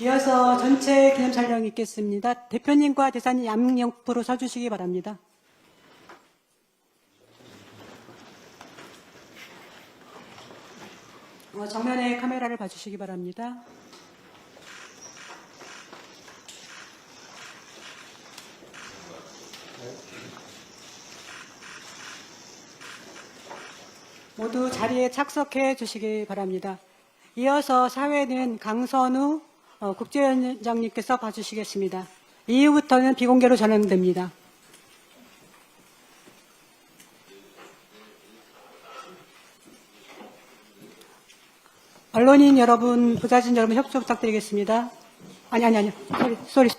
이어서 전체 기념 촬영이 있겠습니다. 대표님과 대사님 양옆으로 서주시기 바랍니다. 정면에 카메라를 봐주시기 바랍니다. 모두 자리에 착석해 주시기 바랍니다. 이어서 사회는 강선우 국제위원장님께서 봐주시겠습니다. 이후부터는 비공개로 전환됩니다. 언론인 여러분, 보좌진 여러분 협조 부탁드리겠습니다. 아니요. 소리.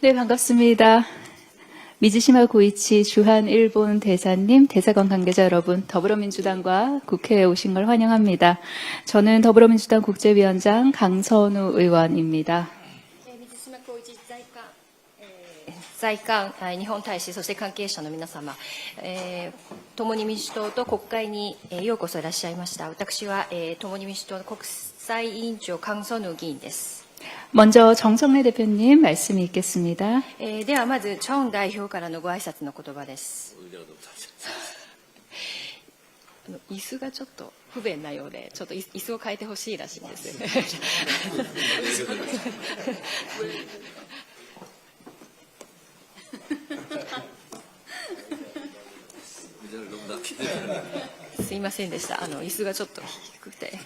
네, 반갑습니다. 미즈시마 고이치 주한 일본 대사님, 대사관 관계자 여러분, 더불어민주당과 국회에 오신 걸 환영합니다. 저는 더불어민주당 국제위원장 강선우 의원입니다. 在韓日本大使、そして関係者の皆様、共に民主党と国会にようこそいらっしゃいました。私は共に民主党の国際委員長、菅선우議員です。 먼저 정청래 대표님 말씀이 있겠습니다. ではまず、チョン代表からのご挨拶の言葉です。椅子がちょっと不便なようで、ちょっと椅子を変えてほしいらしいんです。すいませんでした。椅子がちょっと低くて。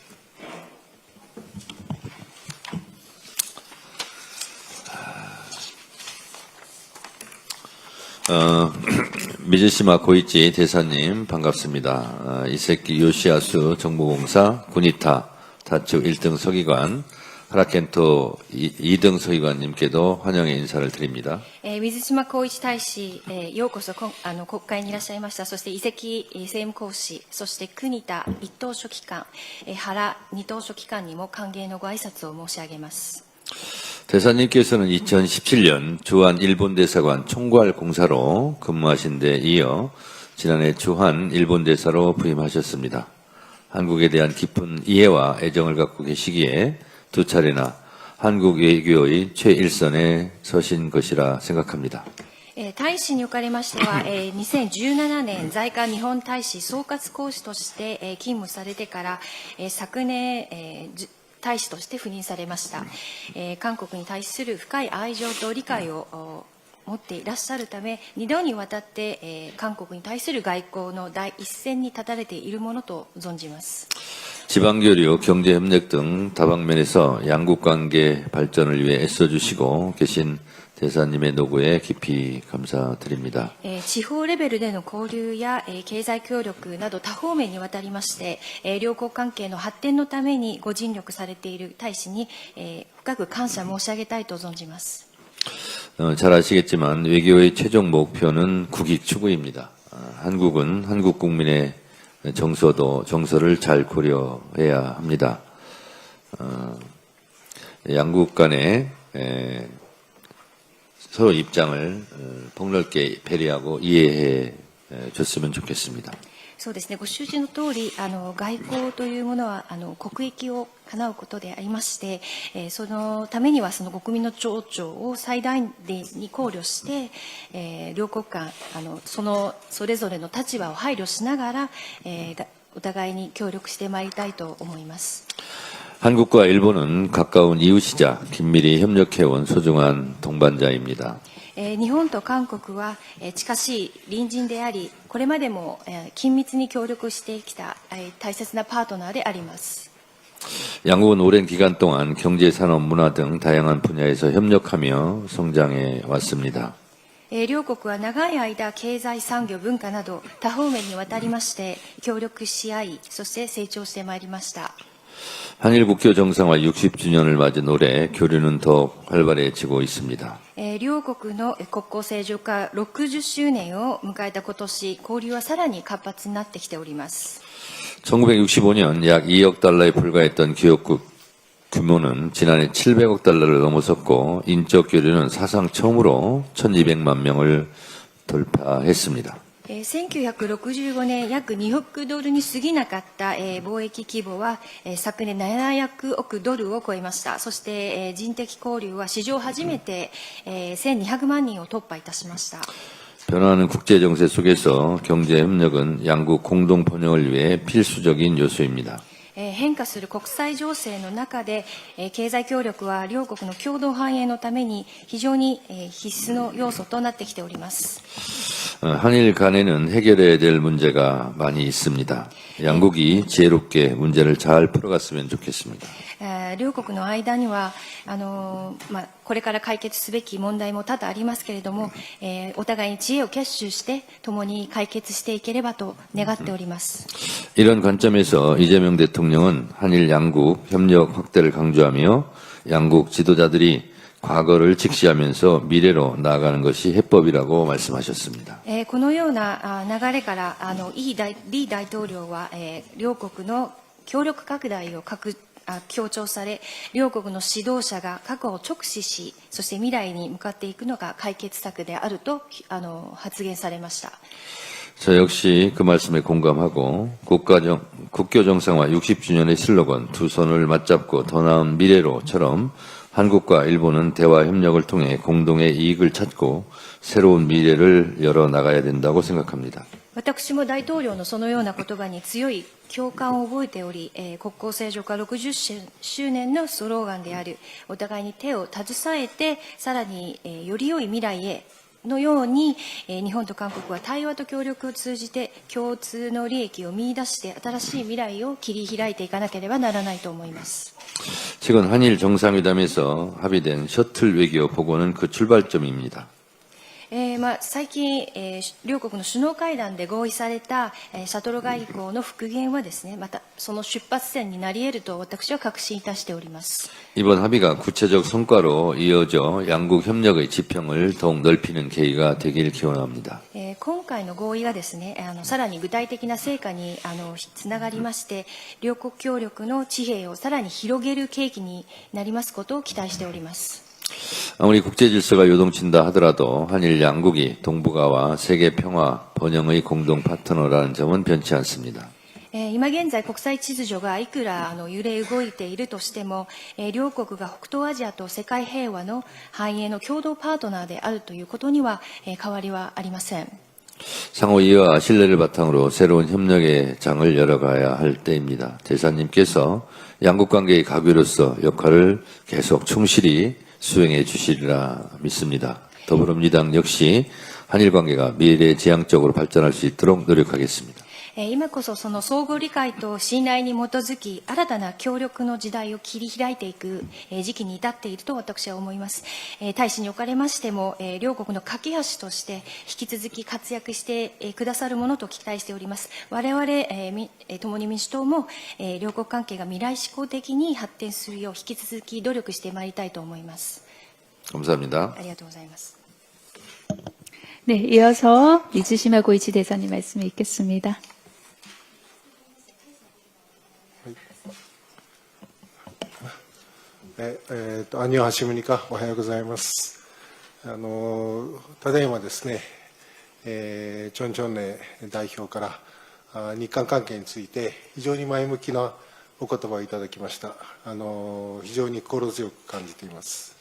미즈시마 고이치 대사님 반갑습니다. 이세키 요시야수 정보공사 구니타 다측 1등 서기관 하라켄토 2등 서기관님께도 환영의 인사를 드립니다. 水島光一大使、ようこそ国会にいらっしゃいました。そして遺跡政務公使、そして国田一等書記官、原二等書記官にも歓迎のご挨拶を申し上げます。 대사님께서는 2017년 주한 일본 대사관 총괄 공사로 근무하신 데 이어 지난해 주한 일본 대사로 부임하셨습니다. 한국에 대한 깊은 이해와 애정을 갖고 계시기에 두 차례나 한국 외교의 최일선에 서신 것이라 생각합니다. 大使におかれましては、2017年在韓日本大使総括公使として勤務されてから、昨年、大使として赴任されました。韓国に対する深い愛情と理解を持っていらっしゃるため、2度にわたって、韓国に対する外交の第一線に立たれているものと存じます。 지방교류, 경제협력 등 다방면에서 양국관계 발전을 위해 애써주시고 계신 대사님의 노고에 깊이 감사드립니다. 地方レベルでの交流や経済協力など多方面にわたりまして、両国関係の発展のためにご尽力されている大使に深く感謝申し上げたいと存じます。 잘 아시겠지만 외교의 최종 목표는 국익 추구입니다. 한국은 한국 국민의 정서를 잘 고려해야 합니다. 양국 간의 서로 입장을 폭넓게 배려하고 이해해 줬으면 좋겠습니다. そうですね、ご周知の通り、外交というものは国益を叶うことでありまして、そのためにはその国民の長々を最大限に考慮して、両国間それぞれの立場を配慮しながら、お互いに協力してまいりたいと思います。 한국과 일본은 가까운 이웃이자 긴밀히 협력해온 소중한 동반자입니다. 日本と韓国は近しい隣人であり、これまでも緊密に協力してきた大切なパートナーであります。 양국은 오랜 기간 동안 경제, 산업, 문화 등 다양한 분야에서 협력하며 성장해 왔습니다. 両国は長い間、経済、産業、文化など多方面にわたりまして協力し合い、そして成長してまいりました。 한일 국교 정상화 60주년을 맞은 올해 교류는 더욱 활발해지고 있습니다. 両国の国交正常化60周年を迎えた今年、交流はさらに活発になってきております。 1965년 약 2억 달러에 불과했던 기업국 규모는 지난해 700억 달러를 넘어섰고 인적 교류는 사상 처음으로 1200만 명을 돌파했습니다. 1965年、約2億ドルに過ぎなかった、貿易規模は、昨年700億ドルを超えました。そして、人的交流は史上初めて、1200万人を突破いたしました。 변화하는 국제 정세 속에서 경제 협력은 양국 공동 번영을 위해 필수적인 요소입니다. 変化する国際情勢の中で、経済協力は両国の共同繁栄のために非常に必須の要素となってきております。 한일 간에는 해결해야 될 문제가 많이 있습니다. 양국이 지혜롭게 문제를 잘 풀어갔으면 좋겠습니다. 両国の間にはこれから解決すべき問題も多々ありますけれども、お互いに知恵を結集して共に解決していければと願っております。 이런 관점에서 이재명 대통령은 한일 양국 협력 확대를 강조하며 양국 지도자들이 과거를 직시하면서 미래로 나아가는 것이 해법이라고 말씀하셨습니다. このような流れから李大統領は、両国の協力拡大を強調され、両国の指導者が過去を直視し、そして未来に向かっていくのが解決策であると発言されました。 저 역시 그 말씀에 공감하고 국교 정상화 60주년의 슬로건 두 손을 맞잡고 더 나은 미래로처럼 한국과 일본은 대화 협력을 통해 공동의 이익을 찾고 새로운 미래를 열어 나가야 된다고 생각합니다. 私も大統領のそのような言葉に強い共感を覚えており、国交正常化60周年のスローガンであるお互いに手を携えてさらにより良い未来へのように、日本と韓国は対話と協力を通じて共通の利益を見出して新しい未来を切り開いていかなければならないと思います。 최근 한일 정상회담에서 합의된 셔틀 외교 보고는 그 출발점입니다. 最近、両国の首脳会談で合意された、シャトル外交の復元はですね、またその出発点になり得ると私は確信いたしております。 이번 합의가 구체적 성과로 이어져 양국 협력의 지평을 더욱 넓히는 계기가 되길 기원합니다. 今回の合意がですね、さらに具体的な成果につながりまして、両国協力の地平をさらに広げる契機になりますことを期待しております。 아무리 국제 질서가 요동친다 하더라도 한일 양국이 동북아와 세계 평화 번영의 공동 파트너라는 점은 변치 않습니다. 今現在国際秩序がいくら揺れ動いているとしても、両国が北東アジアと世界平和の繁栄の共同パートナーであるということには変わりはありません。 상호 이해와 신뢰를 바탕으로 새로운 협력의 장을 열어가야 할 때입니다. 대사님께서 양국 관계의 가교로서 역할을 계속 충실히 수행해 주시리라 믿습니다. 더불어민주당 역시 한일 관계가 미래지향적으로 발전할 수 있도록 노력하겠습니다. 今こそその相互理解と信頼に基づき新たな協力の時代を切り開いていく時期に至っていると私は思います。大使におかれましても両国の架け橋として引き続き活躍してくださるものと期待しております。我々共に民主党も両国関係が未来志向的に発展するよう引き続き努力してまいりたいと思います。 감사합니다. ありがとうございます。 네, 이어서 미즈시마 고이치 대사님 말씀을 읽겠습니다. 안녕하십니까. おはようございます。ただいまですね、チョンチョンネ代表から日韓関係について非常に前向きなお言葉をいただきました。非常に心強く感じています。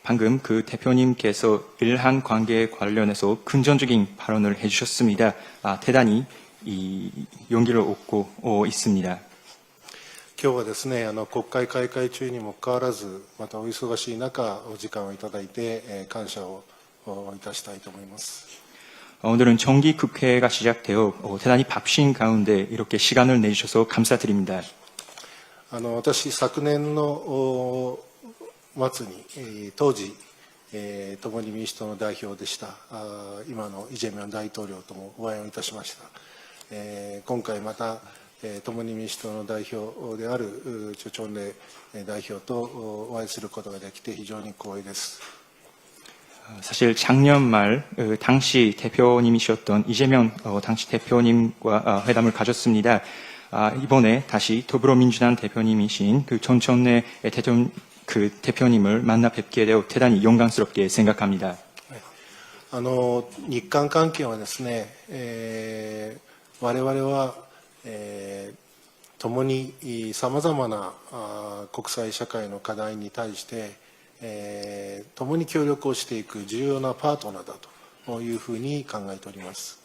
방금 그 대표님께서 일한 관계에 관련해서 긍정적인 발언을 해주셨습니다. 대단히 이 용기를 얻고 있습니다. 今日はですね、国会開会中にもかかわらず、またお忙しい中、お時間をいただいて、感謝をいたしたいと思います。 오늘은 정기 국회가 시작되어 대단히 바쁘신 가운데 이렇게 시간을 내주셔서 감사드립니다. 私、昨年の末に、当時、共に民主党の代表でした今のイ・ジェミョン大統領ともお会いをいたしました。今回また共に民主党の代表であるチョ・チョンレ代表とお会いすることができて非常に光栄です。 사실 작년 말 당시 대표님이셨던 이재명 당시 대표님과 회담을 가졌습니다. 이번에 다시 더불어민주당 대표님이신 그 전천내 대통령 그 대표님을 만나 뵙게 되어 대단히 영광스럽게 생각합니다. 日韓関係はですね、我々は、共にさまざまな国際社会の課題に対して、共に協力をしていく重要なパートナーだというふうに考えております。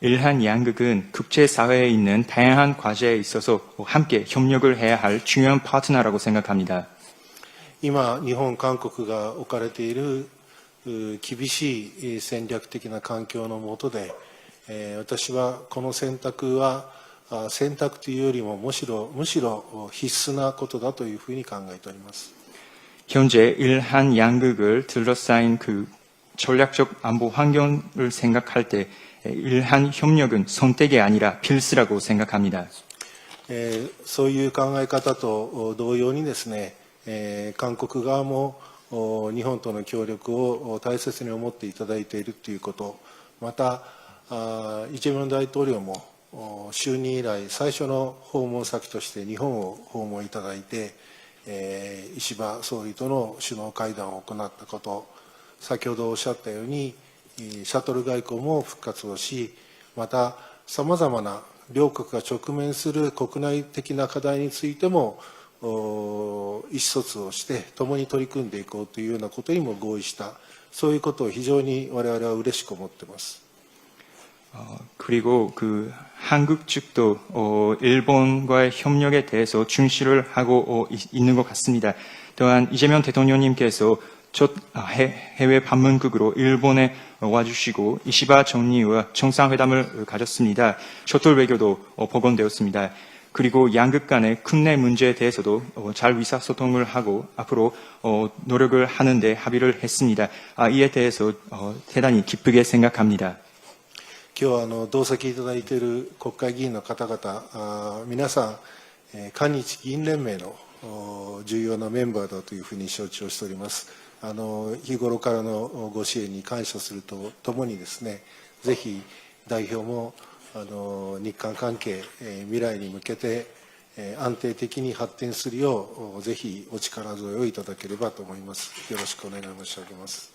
일한 양극은 국제사회에 있는 다양한 과제에 있어서 함께 협력을 해야 할 중요한 파트너라고 생각합니다. 今、日本、韓国が置かれている厳しい戦略的な環境の下で、私はこの選択は選択というよりもむしろ必須なことだというふうに考えております。 현재 일한 양극을 둘러싸인 그 전략적 안보 환경을 생각할 때 일한 협력은 선택이 아니라 필수라고 생각합니다. そういう考え方と同様にですね、韓国側も日本との協力を大切に思っていただいているということ、またイ・ジェミョン大統領も就任以来最初の訪問先として日本を訪問いただいて、石破総理との首脳会談を行ったこと、先ほどおっしゃったようにシャトル外交も復活をし、またさまざまな両国が直面する国内的な課題についても意思疎通をして共に取り組んでいこうというようなことにも合意した、そういうことを非常に我々は嬉しく思っています。 그리고 그 한국 측도 일본과의 협력에 대해서 중시를 하고 있는 것 같습니다. 또한 이재명 대통령님께서 첫 해외 방문국으로 일본에 와주시고 이시바 총리와 정상회담을 가졌습니다. 셔틀 외교도 복원되었습니다. 그리고 양국 간의 국내 문제에 대해서도 잘 의사소통을 하고 앞으로 노력을 하는데 합의를 했습니다. 이에 대해서 대단히 기쁘게 생각합니다. 今日は同席いただいている国会議員の方々、皆さん、韓日議員連盟の重要なメンバーだというふうに承知をしております。日頃からのご支援に感謝するとともにですね、ぜひ代表も日韓関係、未来に向けて安定的に発展するようぜひお力添えをいただければと思います。よろしくお願い申し上げます。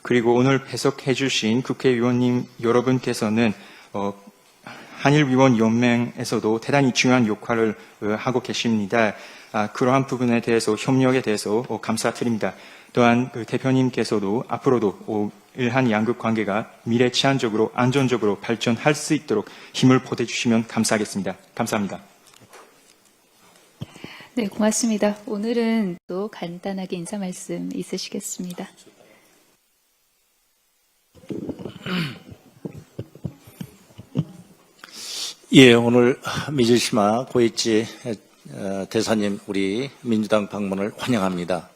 그리고 오늘 배석해 주신 국회의원님 여러분께서는 한일위원연맹에서도 대단히 중요한 역할을 하고 계십니다. 그러한 부분에 대해서 협력에 대해서 감사드립니다. 또한 그 대표님께서도 앞으로도 일한 양국 관계가 미래치안적으로 안전적으로 발전할 수 있도록 힘을 보태주시면 감사하겠습니다. 감사합니다. 네, 고맙습니다. 오늘은 또 간단하게 인사 말씀 있으시겠습니다. 예, 오늘 미즈시마 고이치 대사님 우리 민주당 방문을 환영합니다.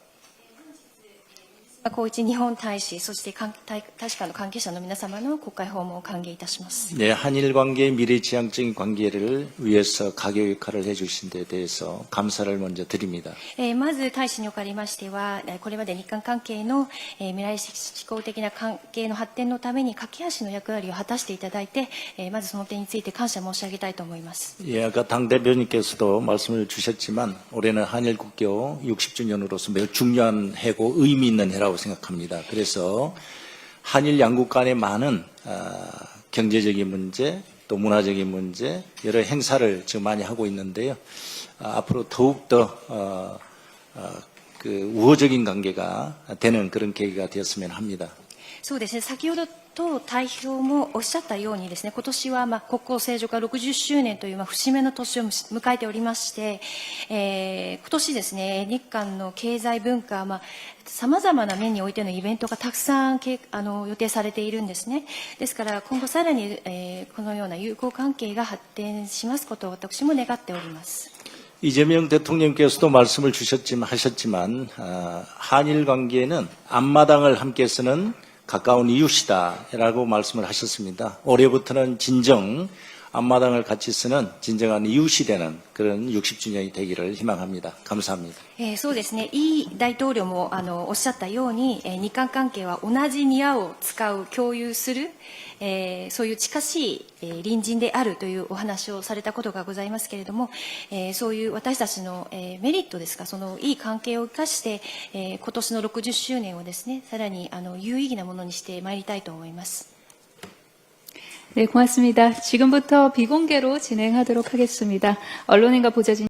高一日本大使、そして大使館の関係者の皆様の国会訪問を歓迎いたします。 네, 한일 관계의 미래지향적인 관계를 위해서 가교 역할을 해주신 데 대해서 감사를 먼저 드립니다. まず大使におかれましては、これまで日韓関係の未来志向的な関係の発展のために架け橋の役割を果たしていただいて、まずその点について感謝申し上げたいと思います。 예, 아까 당 대표님께서도 말씀을 주셨지만 올해는 한일 국교 60주년으로서 매우 중요한 해고 의미 있는 해라고 생각합니다. 그래서 한일 양국 간의 많은 경제적인 문제, 또 문화적인 문제, 여러 행사를 지금 많이 하고 있는데요. 앞으로 더욱더 그 우호적인 관계가 되는 그런 계기가 되었으면 합니다. そうですね、先ほどと代表もおっしゃったようにですね、今年は国交正常化60周年という節目の年を迎えておりまして、今年ですね、日韓の経済文化、さまざまな面においてのイベントがたくさん予定されているんですね。ですから今後さらに、このような友好関係が発展しますことを私も願っております。 이재명 대통령께서도 말씀을 하셨지만 한일 관계는 앞마당을 함께 쓰는 가까운 이웃이다라고 말씀을 하셨습니다. 올해부터는 진정 앞마당을 같이 쓰는 진정한 이웃이 되는 그런 60주년이 되기를 희망합니다. 감사합니다. そうですね、イ大統領もおっしゃったように、日韓関係は同じ庭を使う、共有する、そういう近しい、隣人であるというお話をされたことがございますけれども、そういう私たちの、メリットですか、そのいい関係を生かして、今年の60周年をですね、さらに有意義なものにしてまいりたいと思います。 네, 고맙습니다. 지금부터 비공개로 진행하도록 하겠습니다. 언론인과 보좌진